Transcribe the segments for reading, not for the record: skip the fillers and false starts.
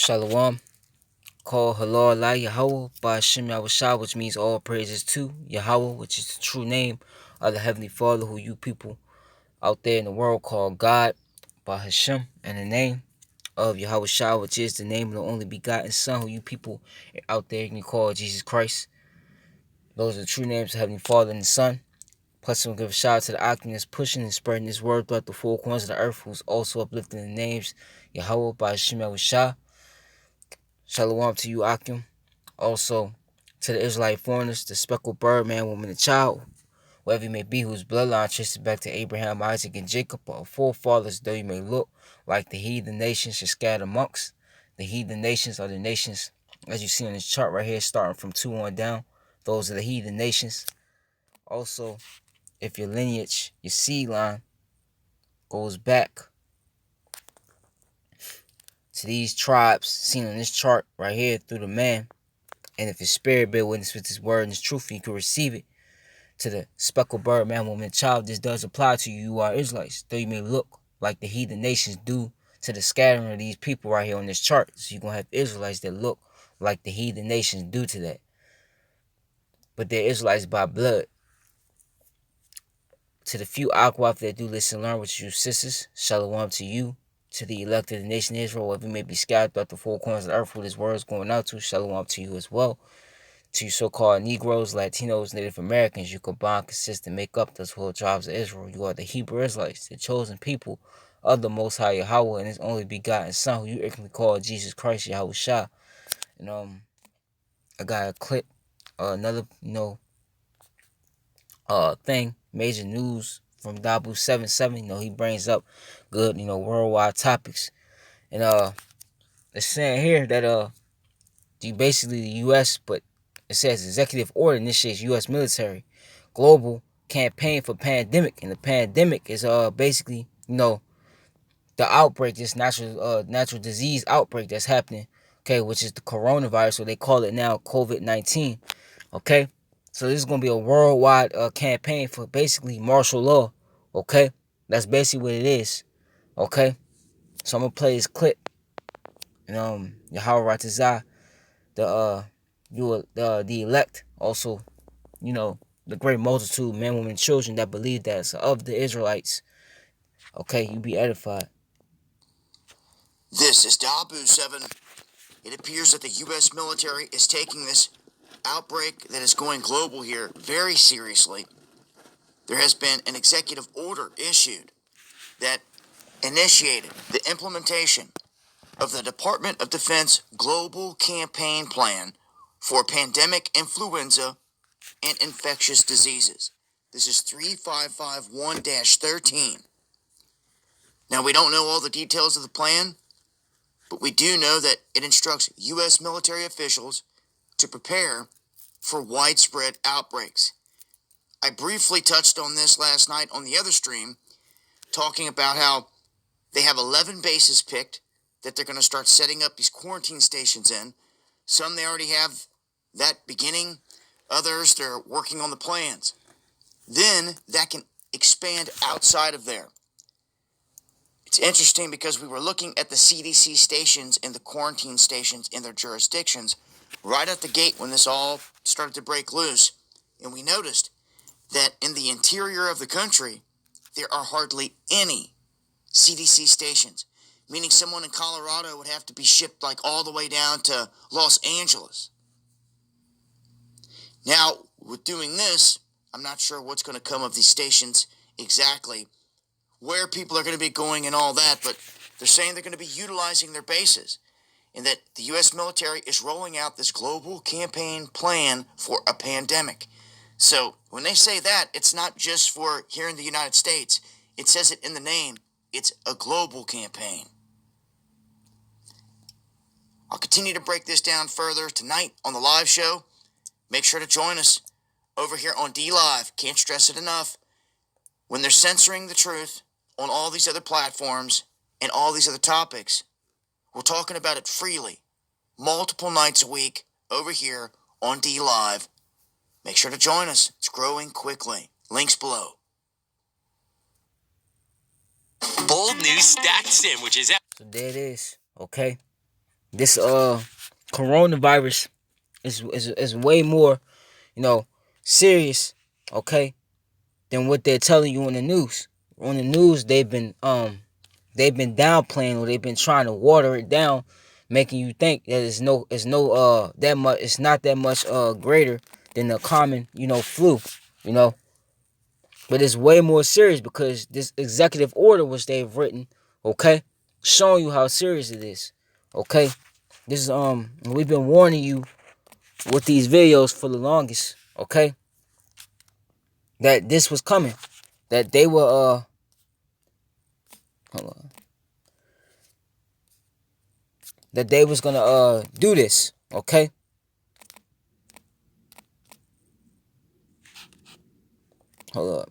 Shalom. Call Halal La Yahweh by Hashem Yahushua, which means all praises to Yahweh, which is the true name of the Heavenly Father, who you people out there in the world call God, by Hashem, and the name of Yahushua, which is the name of the only begotten Son, who you people out there can call Jesus Christ. Those are the true names of Heavenly Father and the Son. Plus, we'll give a shout out to the Octagon pushing and spreading this word throughout the four corners of the earth, who's also uplifting the names Yahweh by Hashem Yahushua. Shalom to you, Akim. Also, to the Israelite foreigners, the speckled bird, man, woman, and child, whoever you may be, whose bloodline traces back to Abraham, Isaac, and Jacob, our forefathers, though you may look like the heathen nations should scatter amongst. The heathen nations are the nations, as you see on this chart right here, starting from 2 on down. Those are the heathen nations. Also, if your lineage, your seed line, goes back to these tribes seen on this chart right here through the man, and if your spirit bear witness with this word and this truth, you can receive it. To the speckled bird, man, woman, child, this does apply to you. You are Israelites, though you may look like the heathen nations do to the scattering of these people right here on this chart. So you're going to have Israelites that look like the heathen nations do to that. But they're Israelites by blood. To the few Akwaf that do listen and learn with you sisters, shalom to you. To the elect of the nation of Israel, wherever you may be scattered throughout the four corners of the earth, who this word is going out to, shalom to you as well. To you so-called Negroes, Latinos, Native Americans, you combine, consist, and make up those 4 tribes of Israel. You are the Hebrew Israelites, the chosen people of the Most High Yahweh and His only begotten Son, who you ignorantly call Jesus Christ, Yahushua. And I got a clip, another thing, major news from Dabu 77. He brings up good, worldwide topics, and it's saying here that basically the U.S., but it says executive order initiates U.S. military global campaign for pandemic, and the pandemic is basically the outbreak, this natural disease outbreak that's happening, okay, which is the coronavirus, so they call it now COVID-19, okay. So this is gonna be a worldwide campaign for basically martial law, okay. That's basically what it is, okay. So I'm gonna play this clip, and Yahweh Ratazah, the elect, also, the great multitude, men, women, children that believe that it's of the Israelites. Okay, you be edified. This is Dabu 7. It appears that the U.S. military is taking this outbreak that is going global here very seriously. There has been an executive order issued that initiated the implementation of the Department of Defense Global Campaign Plan for Pandemic Influenza and Infectious Diseases. This is 3551-13. Now, we don't know all the details of the plan, but we do know that it instructs U.S. military officials to prepare for widespread outbreaks. I briefly touched on this last night on the other stream, talking about how they have 11 bases picked that they're going to start setting up these quarantine stations in. Some they already have that beginning, others they're working on the plans. Then that can expand outside of there. It's interesting because we were looking at the CDC stations and the quarantine stations in their jurisdictions right at the gate when this all started to break loose, and we noticed that in the interior of the country, there are hardly any CDC stations, meaning someone in Colorado would have to be shipped like all the way down to Los Angeles. Now, with doing this, I'm not sure what's going to come of these stations exactly, where people are going to be going and all that, but they're saying they're going to be utilizing their bases, and that the U.S. military is rolling out this global campaign plan for a pandemic. So when they say that, it's not just for here in the United States. It says it in the name. It's a global campaign. I'll continue to break this down further tonight on the live show. Make sure to join us over here on D Live. Can't stress it enough. When they're censoring the truth on all these other platforms and all these other topics, we're talking about it freely, multiple nights a week over here on D Live. Make sure to join us. It's growing quickly. Links below. Bold new stacked sandwiches. So there it is, okay. This coronavirus is way more, you know, serious, okay, than what they're telling you on the news. On the news, they've been downplaying, or they've been trying to water it down, making you think that it's no that much, it's not that much greater than the common, flu, you know. But it's way more serious because this executive order which they've written, okay, showing you how serious it is. Okay. This is we've been warning you with these videos for the longest, okay? That this was coming. That they were hold on. That they was gonna do this, okay? Hold up.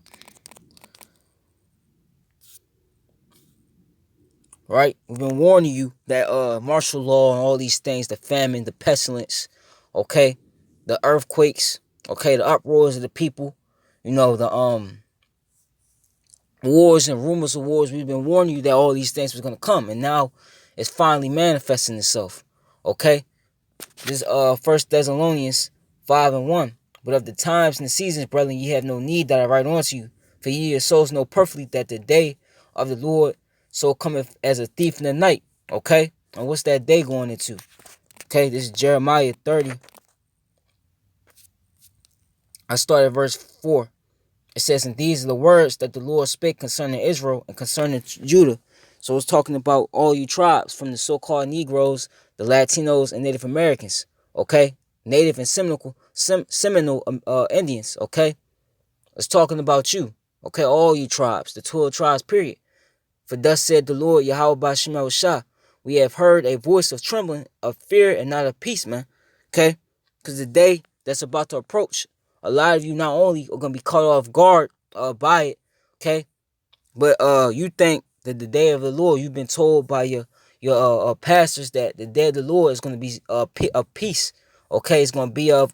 Right? We've been warning you that martial law and all these things, the famine, the pestilence, okay, the earthquakes, okay, the uproars of the people, the wars and rumors of wars. We've been warning you that all these things was gonna come, and now it's finally manifesting itself. Okay, this First Thessalonians 5:1. But of the times and the seasons, brethren, ye have no need that I write unto you, for ye yourselves know perfectly that the day of the Lord so cometh as a thief in the night. Okay, and what's that day going into? Okay, this is Jeremiah 30. I start at verse 4. It says, and these are the words that the Lord spake concerning Israel and concerning Judah. So it's talking about all you tribes, from the so-called Negroes, the Latinos, and Native Americans. Okay, Native and Seminole Indians. Okay, it's talking about you. Okay, all you tribes, the 12 tribes. Period. For thus said the Lord Yahweh Bashim Yahushua, we have heard a voice of trembling, of fear, and not of peace, man. Okay, because the day that's about to approach, a lot of you not only are gonna be caught off guard by it, okay, but you think that the day of the Lord, you've been told by your pastors that the day of the Lord is gonna be of peace, okay, it's gonna be of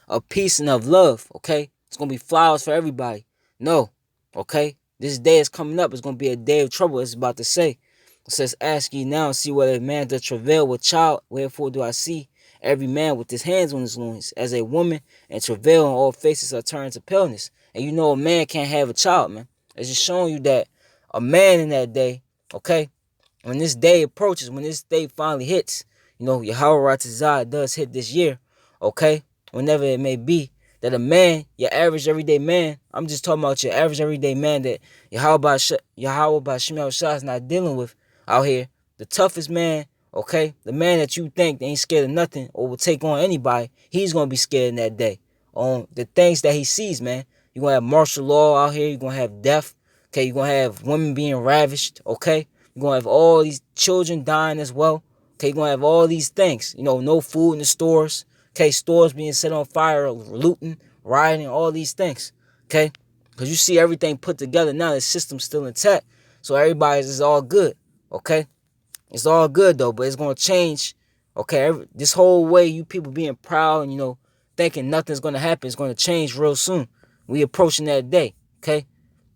of peace and of love, okay, it's gonna be flowers for everybody. No, okay, this day is coming up. It's gonna be a day of trouble. It's about to say. It says, ask ye now and see whether a man doth travail with child. Wherefore do I see every man with his hands on his loins, as a woman, and travail, and all faces are turned to paleness. And you know a man can't have a child, man. It's just showing you that a man in that day, okay, when this day approaches, when this day finally hits, Yahweh Ratazah does hit this year, okay, whenever it may be, that a man, your average everyday man, I'm just talking about your average everyday man that Yahweh Bashim Shah is not dealing with out here, the toughest man, okay, the man that you think ain't scared of nothing or will take on anybody, he's gonna be scared in that day on the things that he sees, man. You're gonna have martial law out here, you're gonna have death, okay, you're gonna have women being ravished, okay, you're gonna have all these children dying as well. Okay, you're gonna have all these things. No food in the stores. Okay, stores being set on fire, looting, rioting, all these things. Okay, because you see everything put together now. The system's still intact, so everybody's is all good. Okay, it's all good though, but it's gonna change. Okay, this whole way you people being proud and thinking nothing's gonna happen is gonna change real soon. We approaching that day. Okay,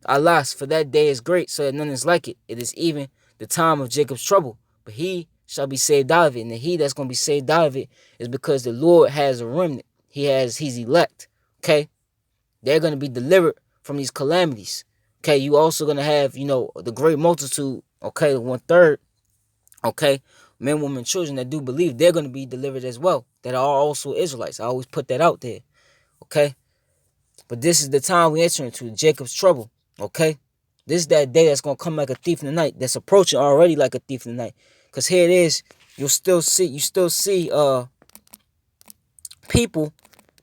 alas, for that day is great, so that none is like it. It is even the time of Jacob's trouble, but he shall be saved out of it. And the he that's going to be saved out of it is because the Lord has a remnant. He's elect. Okay? They're going to be delivered from these calamities. Okay? You also going to have, the great multitude, okay, the 1/3, okay, men, women, children that do believe, they're going to be delivered as well, that are also Israelites. I always put that out there. Okay? But this is the time we enter into Jacob's trouble. Okay? This is that day that's gonna come like a thief in the night. That's approaching already like a thief in the night. Cause here it is. You still see people.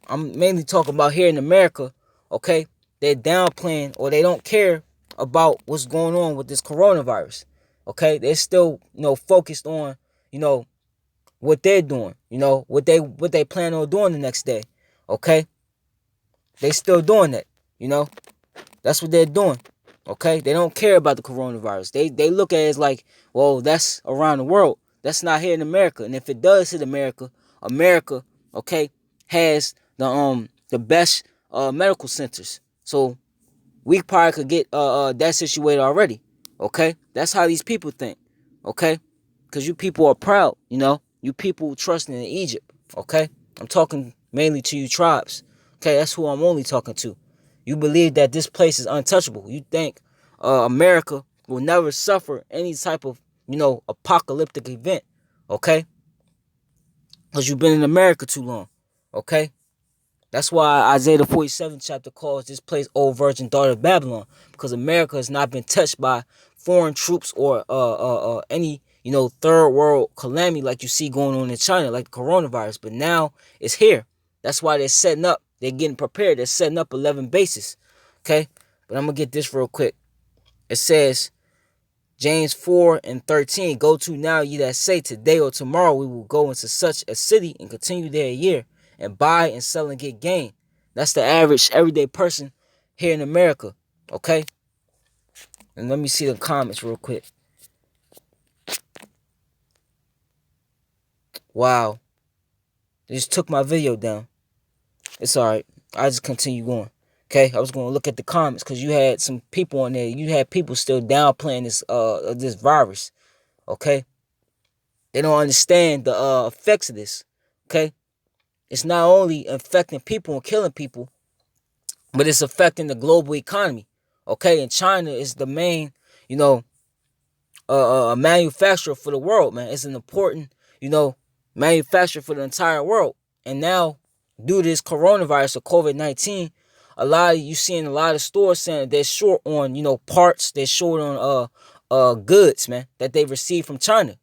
I'm mainly talking about here in America. Okay? They're downplaying or they don't care about what's going on with this coronavirus. Okay? They're still, focused on, what they're doing. What they plan on doing the next day. Okay? They still doing that. That's what they're doing. Okay? They don't care about the coronavirus. They look at it as like, well, that's around the world. That's not here in America. And if it does hit America, America, okay, has the best medical centers. So we probably could get that situated already. Okay, that's how these people think. Okay, because you people are proud. You know, you people trusting in Egypt. Okay, I'm talking mainly to you tribes. Okay, that's who I'm only talking to. You believe that this place is untouchable. You think America will never suffer any type of apocalyptic event. Okay, because you've been in America too long. Okay, that's why Isaiah the 47th chapter calls this place old virgin daughter of Babylon, because America has not been touched by foreign troops or any third world calamity like you see going on in China, like the coronavirus. But now it's here. That's why they're setting up. They're getting prepared. They're setting up 11 bases. Okay, but I'm gonna get this real quick. It says James 4:13, go to now ye that say today or tomorrow we will go into such a city and continue there a year and buy and sell and get gain. That's the average everyday person here in America. Okay? And let me see the comments real quick. Wow. They just took my video down. It's alright. I just continue going. Okay, I was gonna look at the comments because you had some people on there. You had people still downplaying this virus. Okay, they don't understand the effects of this. Okay, it's not only affecting people and killing people, but it's affecting the global economy. Okay, and China is the main, you know, manufacturer for the world, man. It's an important, manufacturer for the entire world. And now, due to this coronavirus or COVID-19, you seeing a lot of stores saying they're short on, parts. They're short on goods, man, that they received from China.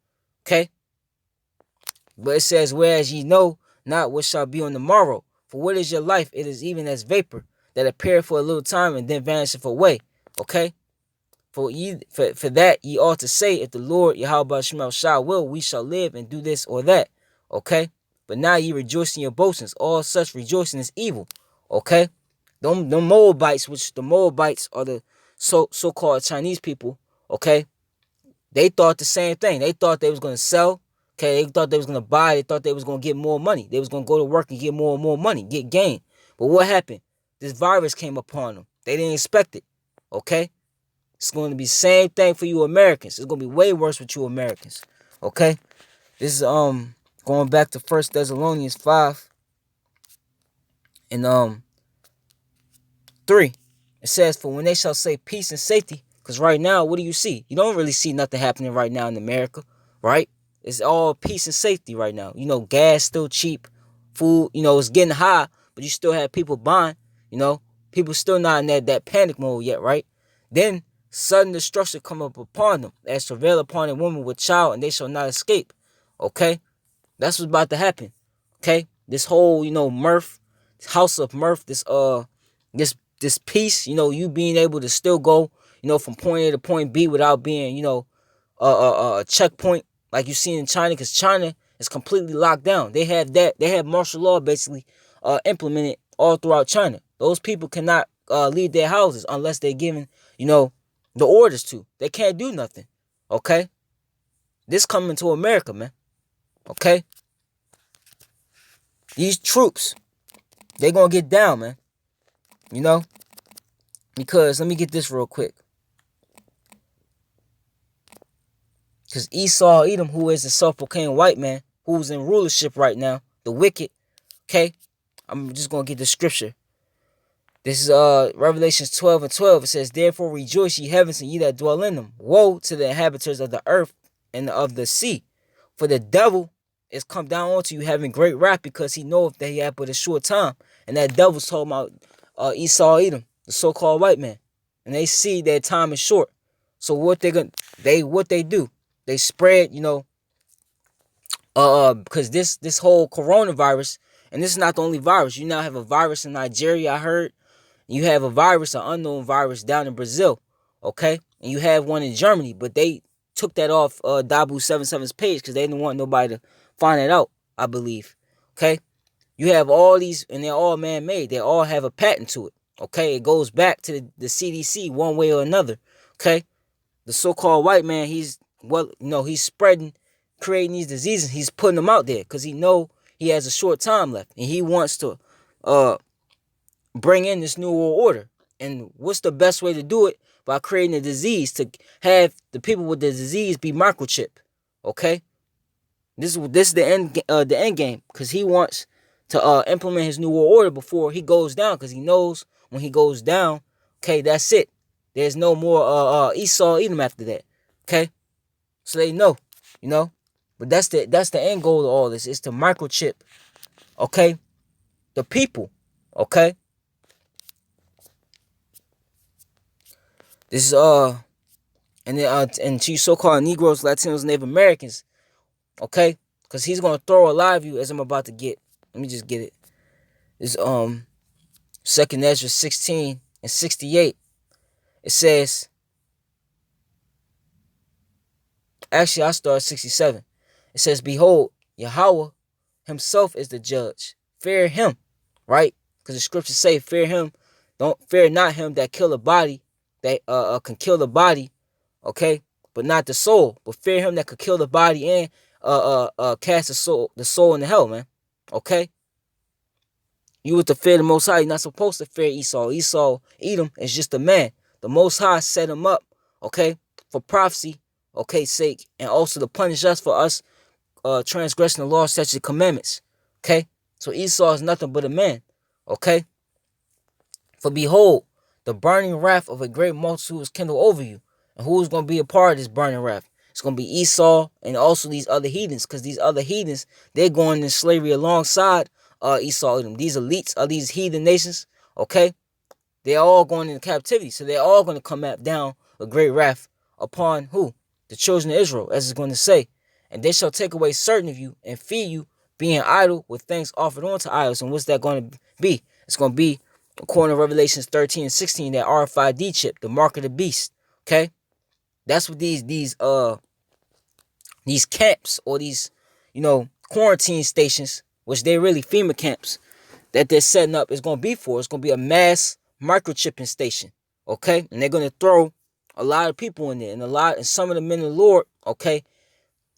Okay, but it says, whereas ye know not what shall be on the morrow. For what is your life? It is even as vapor that appeareth for a little time and then vanisheth away. Okay? For that ye ought to say, if the Lord Yahweh Shemel shall will, we shall live and do this or that. Okay? But now ye rejoice in your boastings. All such rejoicing is evil. Okay? The Moabites, which the Moabites are the so-called Chinese people, okay? They thought the same thing. They thought they was gonna sell. Okay, they thought they was gonna buy. They thought they was gonna get more money. They was gonna go to work and get more and more money, get gain. But what happened? This virus came upon them. They didn't expect it. Okay, it's going to be the same thing for you Americans. It's gonna be way worse with you Americans. Okay, this is going back to First Thessalonians 5 and 3. It says, for when they shall say peace and safety, because right now, what do you see? You don't really see nothing happening right now in America, right? It's all peace and safety right now. Gas still cheap. Food, it's getting high, but you still have people buying, people still not in that panic mode yet, right? Then sudden destruction come up upon them, as travail upon a woman with child, and they shall not escape. Okay? That's what's about to happen. Okay? This whole, mirth, house of mirth, this peace, you being able to still go, from point A to point B without being, a checkpoint like you see in China, because China is completely locked down. They have martial law basically implemented all throughout China. Those people cannot leave their houses unless they're given, the orders to. They can't do nothing. Okay? This coming to America, man. Okay? These troops, they gonna get down, man. Because let me get this real quick. Because Esau Edom, who is the self-proclaimed white man, who's in rulership right now, the wicked, okay? I'm just going to get the scripture. This is Revelations 12:12. It says, therefore rejoice ye heavens and ye that dwell in them. Woe to the inhabitants of the earth and of the sea. For the devil is come down unto you having great wrath, because he knoweth that he hath but a short time. And that devil's talking about Esau Edom, the so-called white man. And they see their time is short. So what they do? They spread, because this whole coronavirus, and this is not the only virus. You now have a virus in Nigeria, I heard. You have a virus, an unknown virus down in Brazil, okay? And you have one in Germany, but they took that off Dabu77's page because they didn't want nobody to find it out, I believe, okay? You have all these, and they're all man-made. They all have a patent to it, okay? It goes back to the CDC one way or another, okay? The so-called white man, he's spreading, creating these diseases. He's putting them out there because he has a short time left, and he wants to bring in this new world order. And what's the best way to do it by creating a disease to have the people with the disease be microchipped. Okay, this is the end game because he wants to implement his new world order before he goes down because he knows when he goes down, okay, that's it. There's no more Esau Edom after that. Okay, so they know, you know. But that's the end goal of all this is to microchip, okay, the people, okay. This is and to you so-called Negroes, Latinos, Native Americans, okay, because he's gonna throw a lot of you as I'm about to get. Let me just get it. This Second Ezra 16 and 68. It says, actually I start 67. It says, behold, Yahweh himself is the judge. Fear him, right? Because the scriptures say, fear him. Don't fear not him that kill the body, that can kill the body, okay, but not the soul. But fear him that could kill the body and cast the soul into hell, man. Okay. You were to fear the Most High. You're not supposed to fear Esau. Esau, Edom, is just a man. The Most High set him up, okay, for prophecy, okay, sake, and also to punish us for us transgressing the law, statutes, and commandments. Okay, so Esau is nothing but a man. Okay, for behold, the burning wrath of a great multitude is kindled over you, and who is going to be a part of this burning wrath? It's going to be Esau and also these other heathens, because these other heathens, they're going into slavery alongside Esau and them. These elites of these heathen nations, okay, they're all going into captivity, so they're all going to come down a great wrath upon who? The children of Israel, as it's going to say. And they shall take away certain of you and feed you, being idle with things offered unto idols. And what's that going to be? It's going to be, according to Revelations 13 and 16, that RFID chip, the mark of the beast. Okay? That's what these camps or these, quarantine stations, which they're really FEMA camps, that they're setting up is going to be for. It's going to be a mass microchipping station, okay? And they're going to throw a lot of people in there, and some of the men of the Lord, okay,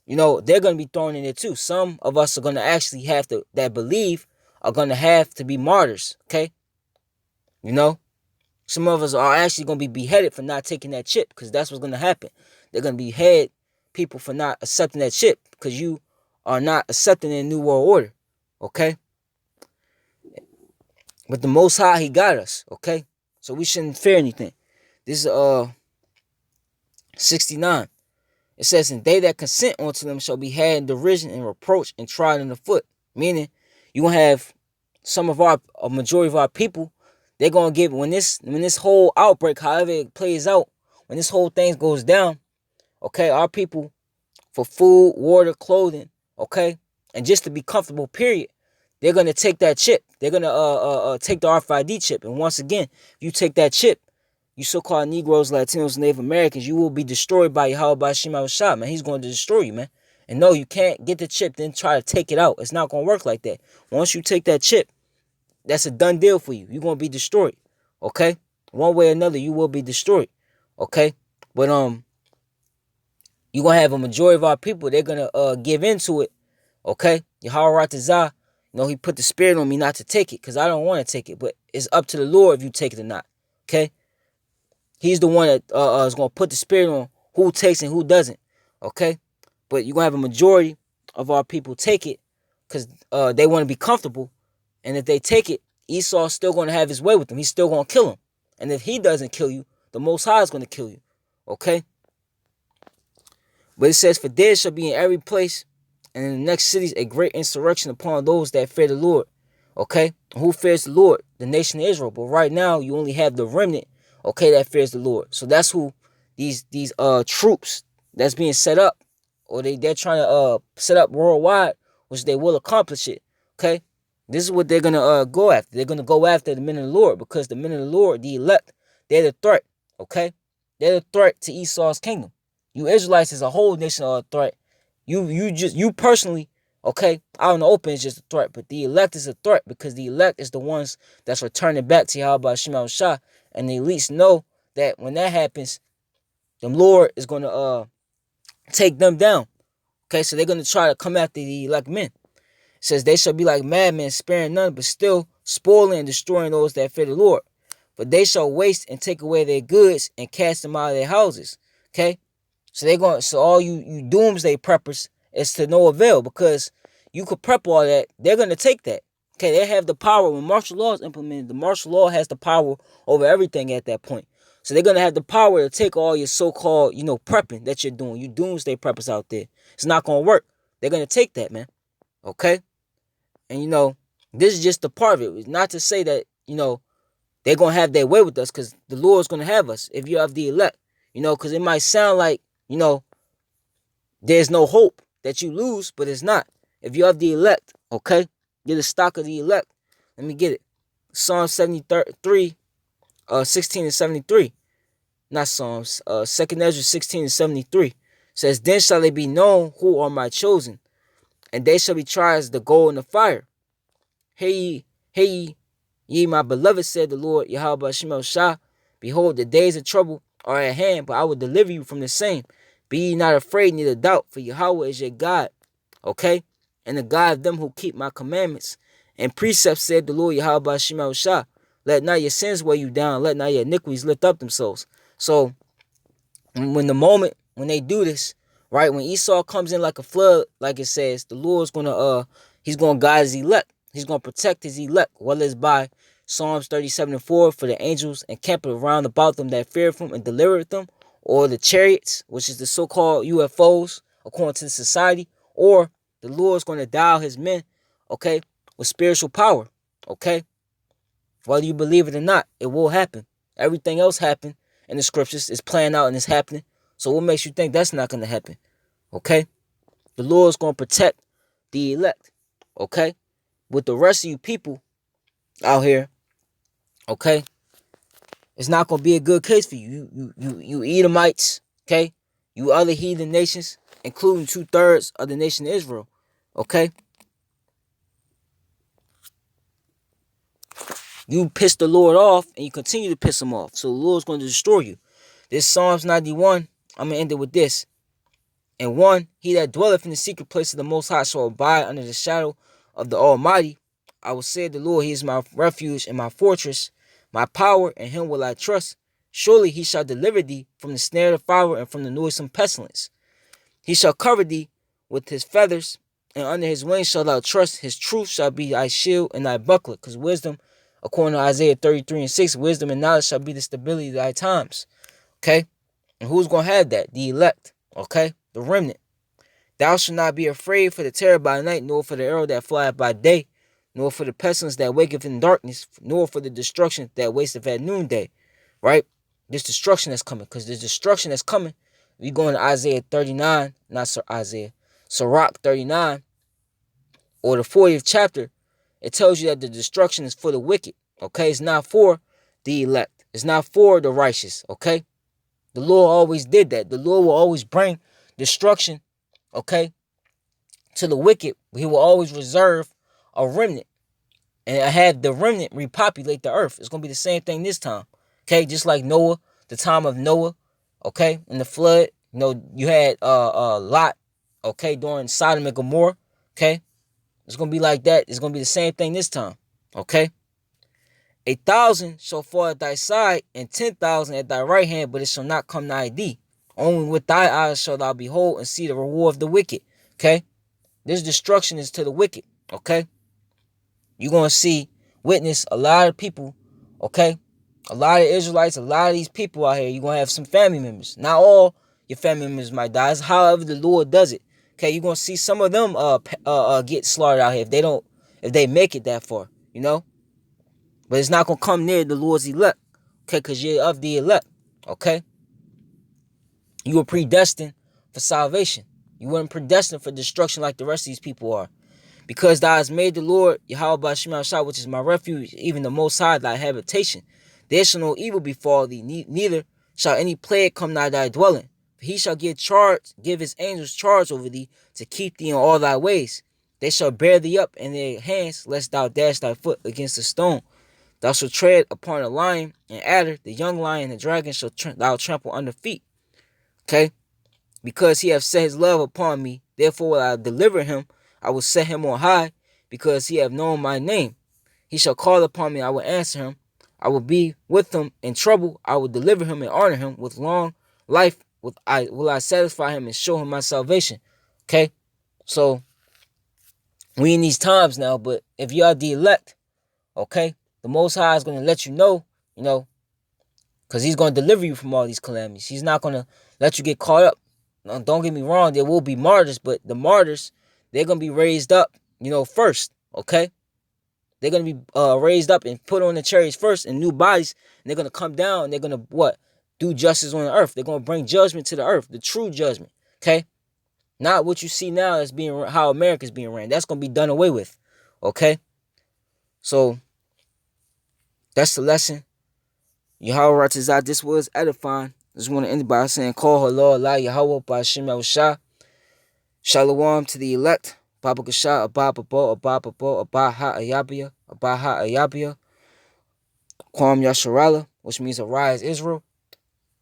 they're going to be thrown in there too. Some of us are going to actually have to, that believe, are going to have to be martyrs, okay? Some of us are actually going to be beheaded for not taking that chip, because that's what's going to happen. They're going to behead people for not accepting that chip, because you are not accepting the new world order, okay? But the Most High, he got us, okay? So we shouldn't fear anything. This is 69. It says, and they that consent unto them shall be had in derision and reproach and trodden in the foot. Meaning, you gonna have a majority of our people, they're gonna give, when this whole outbreak, however it plays out, when this whole thing goes down, okay, our people, for food, water, clothing, okay, and just to be comfortable, period, they're gonna take that chip. They're gonna take the RFID chip. And once again, if you take that chip, you so-called Negroes, Latinos, Native Americans, you will be destroyed by Yahweh Bashim Shah, man. He's going to destroy you, man. And no, you can't get the chip, then try to take it out. It's not going to work like that. Once you take that chip, that's a done deal for you. You're going to be destroyed, okay? One way or another, you will be destroyed, okay? But you're going to have a majority of our people, they're going to give into it, okay? Yahweh Ratazah, he put the spirit on me not to take it because I don't want to take it. But it's up to the Lord if you take it or not, okay? He's the one that is going to put the spirit on who takes and who doesn't, okay? But you're going to have a majority of our people take it because they want to be comfortable. And if they take it, Esau's still going to have his way with them. He's still going to kill them. And if he doesn't kill you, the Most High is going to kill you, okay? But it says, for there shall be in every place and in the next cities a great insurrection upon those that fear the Lord, okay? Who fears the Lord? The nation of Israel. But right now, you only have the remnant, okay, that fears the Lord. So that's who these troops that's being set up, or they're trying to set up worldwide, which they will accomplish it, okay? This is what they're going to go after. They're going to go after the men of the Lord, because the men of the Lord, the elect, they're the threat, okay? They're the threat to Esau's kingdom. You Israelites as a whole nation are a threat. You personally, okay, out in the open is just a threat, but the elect is a threat, because the elect is the ones that's returning back to Yahweh Shema Shah, and they at least know that when that happens, the Lord is going to take them down, okay? So they're going to try to come after the elect men. It says they shall be like madmen, sparing none, but still spoiling and destroying those that fear the Lord. For they shall waste and take away their goods and cast them out of their houses. Okay? So all you doomsday preppers is to no avail, because you could prep all that. They're gonna take that. Okay, they have the power. When martial law is implemented, the martial law has the power over everything at that point. So they're gonna have the power to take all your so-called, prepping that you're doing. You doomsday preppers out there. It's not gonna work. They're gonna take that, man. Okay? And this is just a part of it. It's not to say that, they're gonna have their way with us, because the Lord's gonna have us if you have the elect. Because it might sound like, there's no hope that you lose, but it's not. If you have the elect, okay? Get the stock of the elect. Let me get it. Psalm 73, 16 and 73. Not Psalms. 2nd Ezra 16 and 73. Says, then shall they be known who are my chosen, and they shall be tried as the gold in the fire. Hear ye, my beloved, said the Lord, Yahweh Shemel Shah. Behold, the days of trouble are at hand, but I will deliver you from the same. Be ye not afraid, neither doubt, for Yahweh is your God. Okay? And the God of them who keep my commandments and precepts, said the Lord, Yahweh Shemel Shah. Let not your sins weigh you down, let not your iniquities lift up themselves. So, when they do this, right, when Esau comes in like a flood, like it says, the Lord's he's gonna guide his elect. He's gonna protect his elect, whether it's by Psalms 37 and 4, for the angels encamped around about them that feared them and delivered them, or the chariots, which is the so-called UFOs, according to the society, or the Lord's gonna dial his men, okay, with spiritual power, okay? Whether you believe it or not, it will happen. Everything else happened in the scriptures is playing out and it's happening. So what makes you think that's not going to happen? Okay? The Lord's going to protect the elect. Okay? With the rest of you people out here, okay, it's not going to be a good case for you. You Edomites, okay? You other heathen nations, including 2/3 of the nation of Israel, okay? You piss the Lord off and you continue to piss him off. So the Lord's going to destroy you. This Psalms 91, I'm going to end it with this. And 1, he that dwelleth in the secret place of the Most High shall abide under the shadow of the Almighty. I will say of the Lord, he is my refuge and my fortress, my power, and him will I trust. Surely he shall deliver thee from the snare of the fowler and from the noisome pestilence. He shall cover thee with his feathers, and under his wings shalt thou trust. His truth shall be thy shield and thy buckler. Because wisdom, according to Isaiah 33 and 6, wisdom and knowledge shall be the stability of thy times. Okay? And who's going to have that? The elect. Okay? The remnant. Thou shalt not be afraid for the terror by night, nor for the arrow that flieth by day, nor for the pestilence that waketh in darkness, nor for the destruction that wasteth at noonday. Right? This destruction that's coming. Because this destruction that's coming, we go into Isaiah 39, not Isaiah, Sirach 39, or the 40th chapter. It tells you that the destruction is for the wicked. Okay? It's not for the elect. It's not for the righteous. Okay? The Lord always did that. The Lord will always bring destruction, okay, to the wicked. He will always reserve a remnant and have the remnant repopulate the earth. It's going to be the same thing this time, okay? Just like Noah, the time of Noah, okay, in the flood. You had Lot, okay, during Sodom and Gomorrah, okay? It's going to be like that. It's going to be the same thing this time, okay? 1,000 shall fall at thy side, and 10,000 at thy right hand, but it shall not come nigh thee. Only with thy eyes shalt thou behold and see the reward of the wicked. Okay? This destruction is to the wicked. Okay? You're going to witness a lot of people. Okay? A lot of Israelites, a lot of these people out here. You're going to have some family members. Not all your family members might die. It's however the Lord does it. Okay? You're going to see some of them get slaughtered out here if they make it that far. But it's not going to come near the Lord's elect. Okay? Because you're of the elect. Okay? You were predestined for salvation. You weren't predestined for destruction like the rest of these people are. Because thou hast made the Lord, Yahweh Shema Shah, which is my refuge, even the Most High, thy habitation. There shall no evil befall thee, neither shall any plague come nigh thy dwelling. For he shall give his angels charge over thee, to keep thee in all thy ways. They shall bear thee up in their hands, lest thou dash thy foot against a stone. Thou shalt tread upon a lion and adder, the young lion and the dragon shall thou trample under feet. Okay? Because he hath set his love upon me, therefore will I deliver him. I will set him on high, because he hath known my name. He shall call upon me, I will answer him. I will be with him in trouble. I will deliver him and honor him with long life. Will I satisfy him and show him my salvation. Okay? So we in these times now, but if you are the elect, okay, the Most High is going to let you know, because he's going to deliver you from all these calamities. He's not going to let you get caught up. Now, don't get me wrong, there will be martyrs, but the martyrs, they're going to be raised up, first, okay? They're going to be raised up and put on the chariots first in new bodies, and they're going to come down, and they're going to, what? Do justice on the earth. They're going to bring judgment to the earth, the true judgment, okay? Not what you see now as being how America's being ran. That's going to be done away with, okay? So, that's the lesson. Yahweh Ratazah, this was edifying. I just want to end by saying, Call Halal Allah Yahweh Ba'Shem Yahushua. Shalom to the elect. Baba Gasha, Abba Babo, Abba Babo, Abba Ha Ayabia, Abba Ha Ayabia. Kwam Yasharala, which means arise Israel.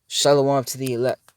Shalom to the elect.